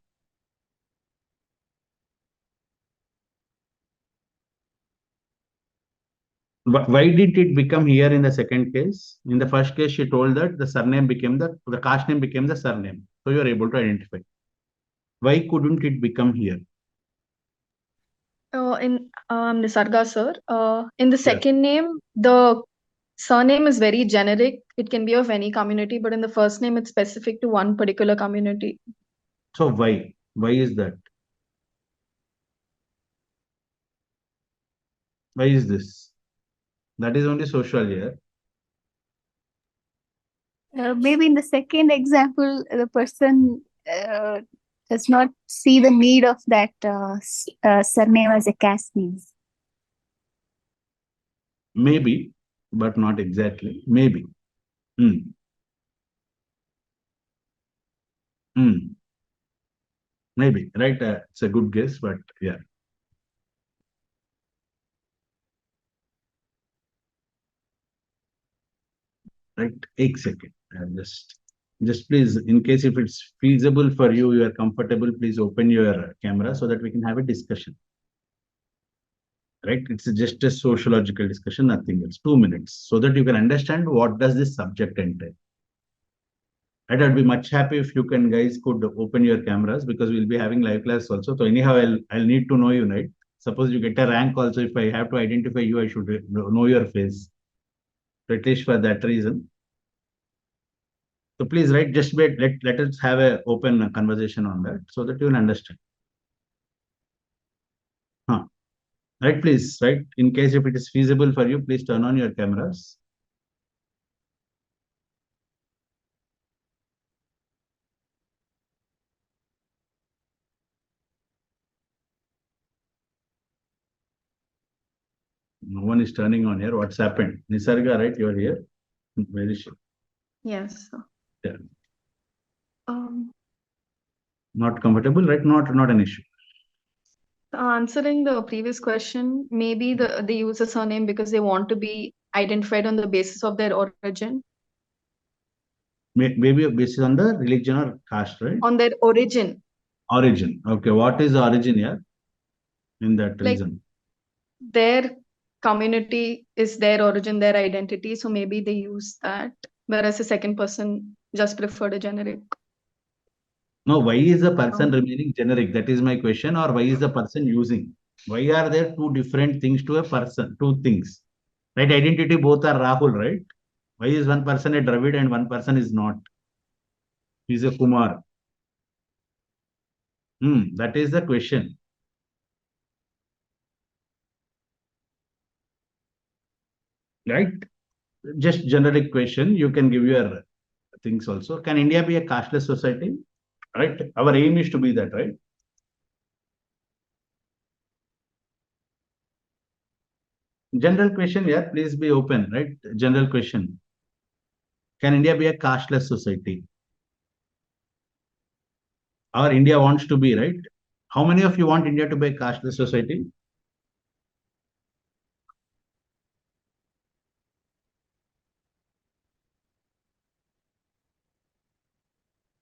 Why did it become here in the second case? In the first case, she told that the surname became the caste name became the surname. So you are able to identify. Why couldn't it become here? In Nisarga, sir. In the Yeah. second name, the surname is very generic. It can be of any community, but in the first name, it's specific to one particular community. So why? Why is that? Why is this? That is only social here. Maybe in the second example, the person does not see the need of that surname as a caste name. Maybe, but not exactly. Maybe. Hmm. Hmm. Maybe. Right. It's a good guess, but yeah. Right. एक second. Just please, in case if it's feasible for you, you are comfortable, please open your camera so that we can have a discussion. Right? It's just a sociological discussion, nothing else. 2 minutes, so that you can understand what does this subject entail. Right? I'd be much happy if you can guys could open your cameras because we'll be having live class also. So anyhow, I'll need to know you, right? Suppose you get a rank also, if I have to identify you, I should know your face. So at least for that reason. So please, right, just wait, let us have a open conversation on that so that you will understand. Huh. Right, please, right, in case if it is feasible for you, please turn on your cameras. No one is turning on here. What's happened? Nisarga, right? You're here. Where is she? Yes. Yeah. Um, Not comfortable, right? Not an issue. Answering the previous question, maybe they use a surname because they want to be identified on the basis of their origin. Maybe based on the religion or caste, right? On their origin. Origin. Okay. What is the origin here in that Like reason? their community is their origin, their identity. So maybe they use that. Whereas the second person just preferred a generic. No, why is the person remaining generic? That is my question. Or why is the person using? Why are there two different things to a person? Two things. Right? Identity both are Rahul, right? Why is one person a Dravid and one person is not? He's a Kumar. That is the question. Right? Just generic question. You can give your things also. Can India be a cashless society? Right? Our aim is to be that, right? General question, yeah, please be open, right? General question. Can India be a cashless society? Or India wants to be, right? How many of you want India to be a cashless society?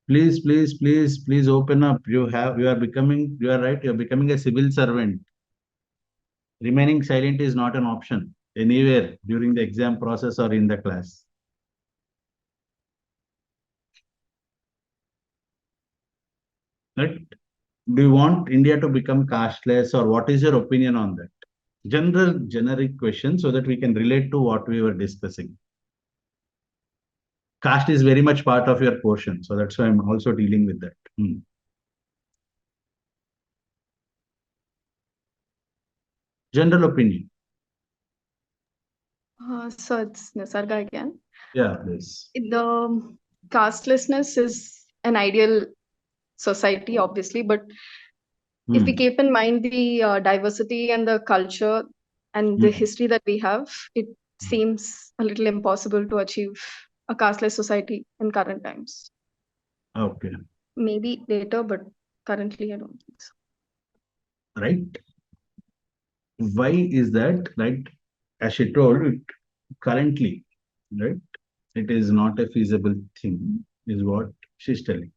Please open up. You are right, you're becoming a civil servant. Remaining silent is not an option anywhere during the exam process or in the class. Right? Do you want India to become cashless or what is your opinion on that? Generic question so that we can relate to what we were discussing. Caste is very much part of your portion, so that's why I'm also dealing with that. General opinion. So it's Nisarga again. Yeah, please. The castelessness is an ideal society, obviously, but if we keep in mind the diversity and the culture and the history that we have, it seems a little impossible to achieve a casteless society in current times. Okay. Maybe later, but currently I don't think so. Right. Why is that? Right. As she told, currently, right, it is not a feasible thing, is what she's telling.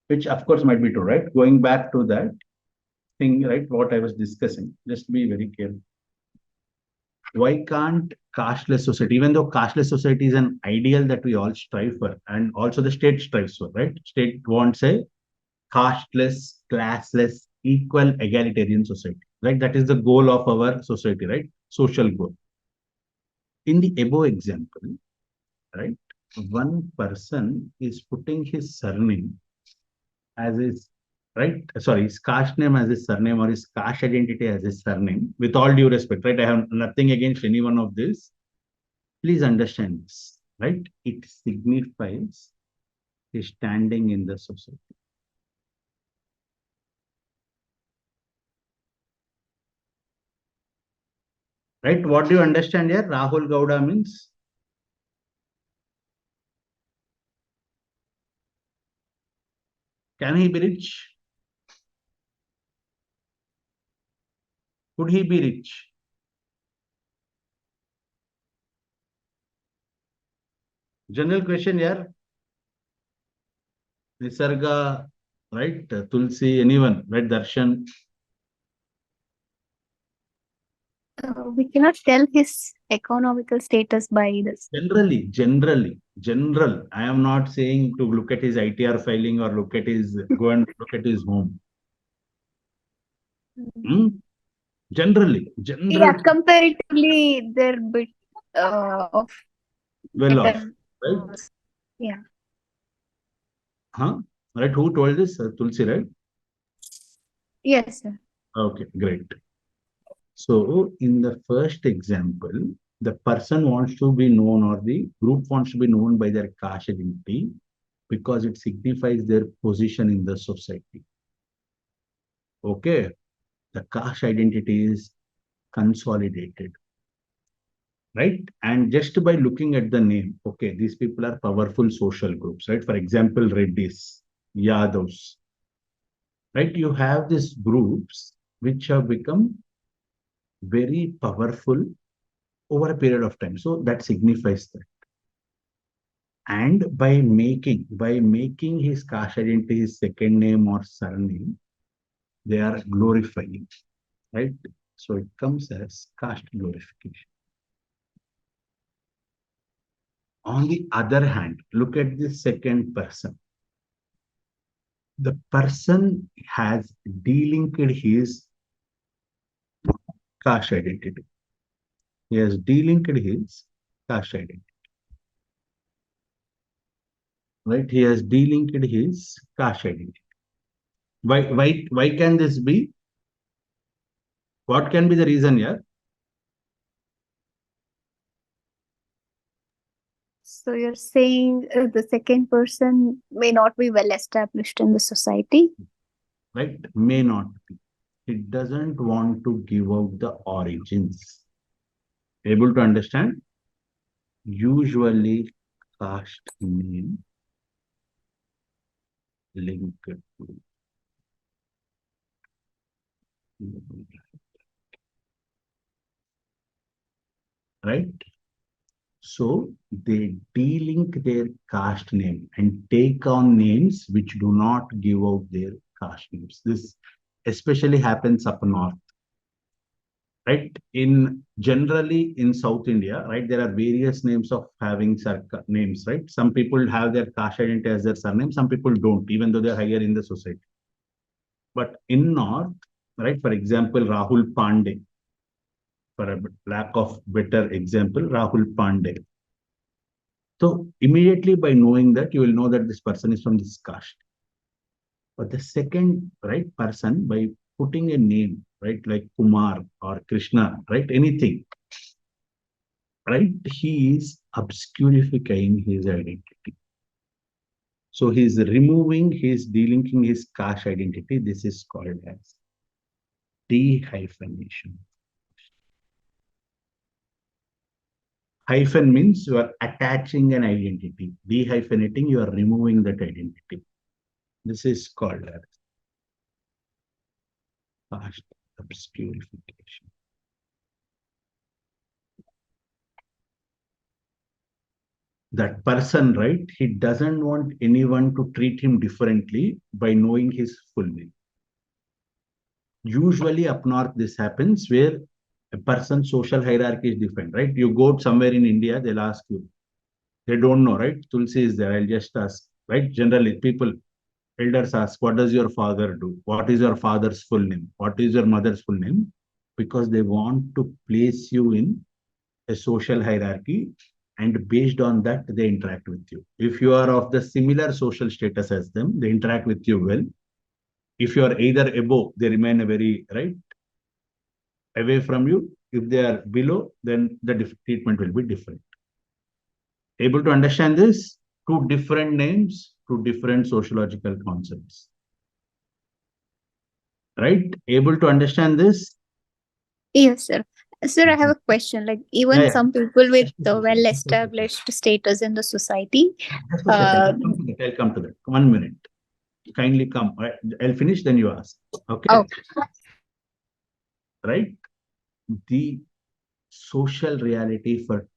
Which of course might be true, right? Going back to that thing, right, what I was discussing, just be very careful. Why can't cashless society, even though cashless society is an ideal that we all strive for, and also the state strives for, right? State wants a casteless, classless, equal, egalitarian society, right? That is the goal of our society, right? Social goal. In the above example, right, one person is putting his surname as his, right, sorry, his caste name as his surname or his caste identity as his surname. With all due respect, right, I have nothing against any one of this. Please understand this, right? It signifies his standing in the society. Right? What do you understand here? Rahul Gowda means? Can he be rich? Could he be rich? General question here. Nisarga, right? Tulsi, anyone, right? Darshan. We cannot tell his economical status by this. General. I am not saying to look at his ITR filing or go and look at his home. General. Yeah, comparatively, they're bit of Well off, better. right? Yeah. Huh? Right? Who told this? Tulsi, right? Yes, sir. Okay, great. So in the first example, the person wants to be known or the group wants to be known by their caste identity because it signifies their position in the society. Okay, the caste identity is consolidated. right? And just by looking at the name, okay, these people are powerful social groups, right? For example, Reddis, Yadavs, right? You have these groups which have become very powerful over a period of time. So that signifies that. And by making his caste identity his second name or surname, they are glorifying, right? So it comes as caste glorification. On the other hand, look at the second person. The person has delinked his caste identity. He has delinked his caste identity, right? He has delinked his caste identity. Why can this be? What can be the reason here? So you're saying the second person may not be well established in the society? Right? May not be. It doesn't want to give out the origins. Able to understand? Usually, caste name linked to, right? So they delink their caste name and take on names which do not give out their caste names. This especially happens up north, right? In generally in South India, right, there are various names of having names, right? Some people have their caste identity as their surname, some people don't, even though they're higher in the society. But in North, right, for example, Rahul Pandey, for a lack of better example, Rahul Pandey. So immediately by knowing that, you will know that this person is from this caste. But the second right person, by putting a name, right, like Kumar or Krishna, right, anything, right, he is obscurifying his identity. So he's removing, he's delinking his caste identity. This is called as dehyphenation. Hyphen means you are attaching an identity. Dehyphenating, you are removing that identity. This is called as caste obscurification. That person, right? He doesn't want anyone to treat him differently by knowing his full name. Usually up north, this happens where a person's social hierarchy is different, right? You go somewhere in India, they'll ask you. They don't know, right? Tulsi is there. I'll just ask, right? Generally, people, elders ask, what does your father do? What is your father's full name? What is your mother's full name? Because they want to place you in a social hierarchy, and based on that, they interact with you. If you are of the similar social status as them, they interact with you well. If you are either above, they remain a very, right, away from you. If they are below, then the treatment will be different. Able to understand this? Two different names, two different sociological concepts. Right? Able to understand this? Yes, sir. Sir, I have a question. Like, Yeah, even yeah. some people with Just a the second. well-established status in the society, Just a second. uh, I'll come to that. 1 minute. Kindly come. I'll finish, then you ask. Okay. oh, Right? The social reality for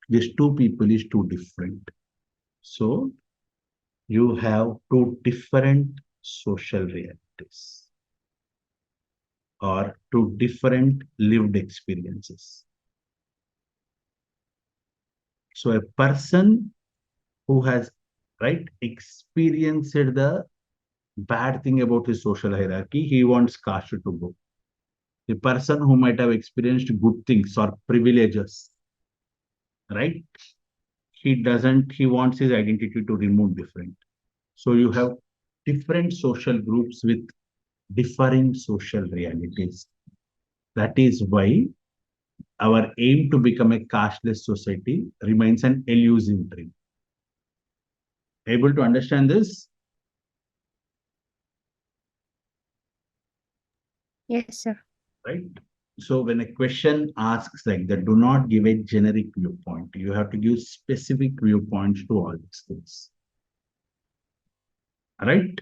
these two people is too different. So you have two different social realities or two different lived experiences. So a person who has right experienced the bad thing about his social hierarchy, he wants caste to go. The person who might have experienced good things or privileges, right? He wants his identity to remain different. So you have different social groups with differing social realities. That is why our aim to become a casteless society remains an elusive dream. Able to understand this? yes, sir. Right? So when a question asks like that, do not give a generic viewpoint. You have to give specific viewpoints to all these things. Right?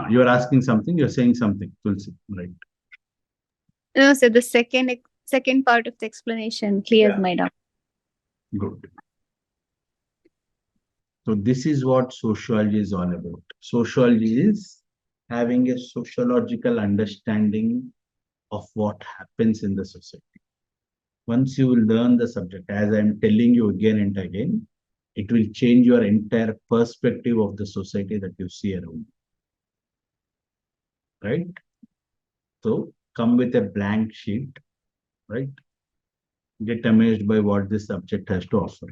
You are asking something, you're saying something, Tulsi, right? No, so the second part of the explanation cleared my doubt. Good. So this is what sociology is all about. Sociology is having a sociological understanding of what happens in the society. Once you will learn the subject, as I'm telling you again and again, it will change your entire perspective of the society that you see around. Right? So come with a blank sheet, right? Get amazed by what this subject has to offer.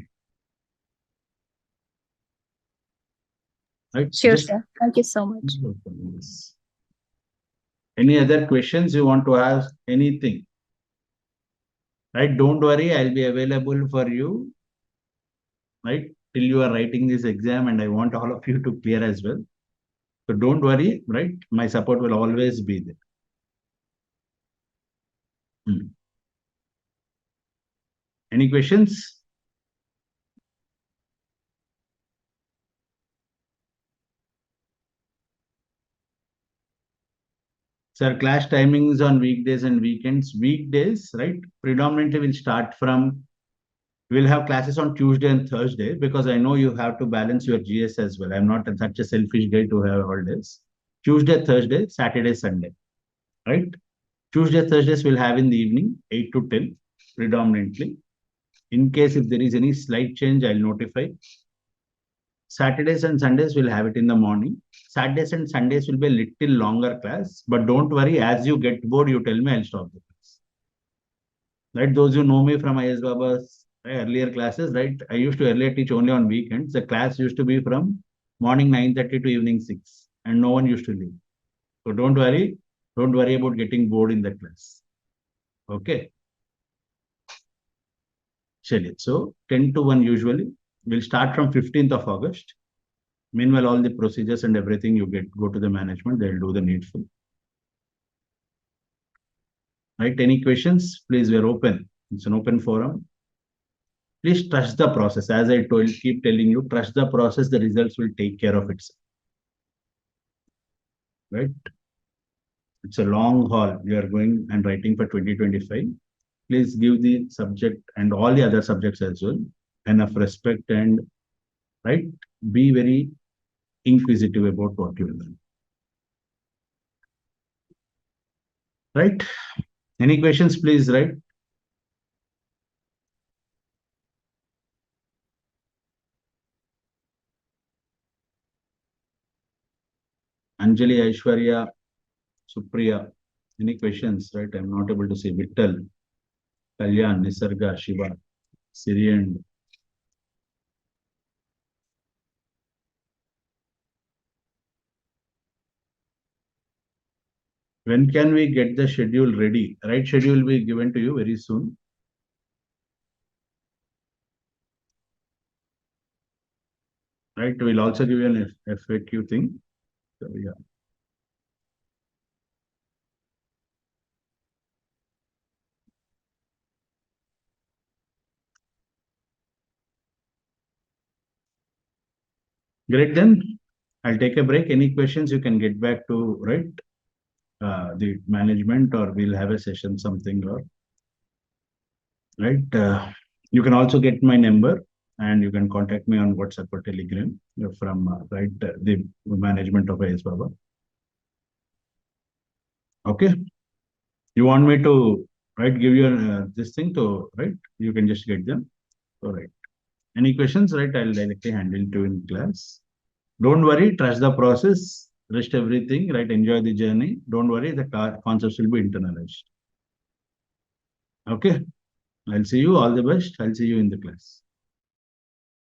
Right? Sure, sir. Thank you so much. Any other questions you want to ask? Anything? Right? Don't worry, I'll be available for you, right? Till you are writing this exam, and I want all of you to clear as well. So don't worry, right? My support will always be there. Any questions? Sir, class timings on weekdays and weekends. Weekdays, right? Predominantly will start from, we'll have classes on Tuesday and Thursday because I know you have to balance your GS as well. I'm not such a selfish guy to have holidays. Tuesday, Thursday, Saturday, Sunday, right? Tuesday, Thursdays we'll have in the evening, 8 to 10, predominantly. In case if there is any slight change, I'll notify. Saturdays and Sundays we'll have it in the morning. Saturdays and Sundays will be a little longer class, but don't worry, as you get bored, you tell me, I'll stop the class. Right? Those who know me from IS Baba's earlier classes, right? I used to earlier teach only on weekends. The class used to be from morning 9:30 to evening 6, and no one used to leave. So don't worry about getting bored in the class. Okay. So 10 to 1 usually. We'll start from 15th of August. Meanwhile, all the procedures and everything you go to the management, they'll do the needful. Right? Any questions? Please, we're open. It's an open forum. Please trust the process. As I keep telling you, trust the process. The results will take care of itself. Right? It's a long haul. You are going and writing for 2025. Please give the subject and all the other subjects as well enough respect and right. Be very inquisitive about what you learn. Right? Any questions, please, right? Anjali, Aishwarya, Supriya, any questions, right? I'm not able to see. Vittal, Kalyan, Nisarga, Shiva, Siri, and when can we get the schedule ready? Right schedule will be given to you very soon. Right, we'll also give you an FAQ thing. So, yeah. Great, then I'll take a break. Any questions you can get back to, right? The management, or we'll have a session, something, or right. You can also get my number and you can contact me on WhatsApp or Telegram from the management of AS Baba. Okay. You want me to give you this thing to You can just get them. All right. Any questions? Right. I'll directly handle to in class. Don't worry. Trust the process. Rest everything. Right. Enjoy the journey. Don't worry. The concepts will be internalized. Okay. I'll see you. All the best. I'll see you in the class.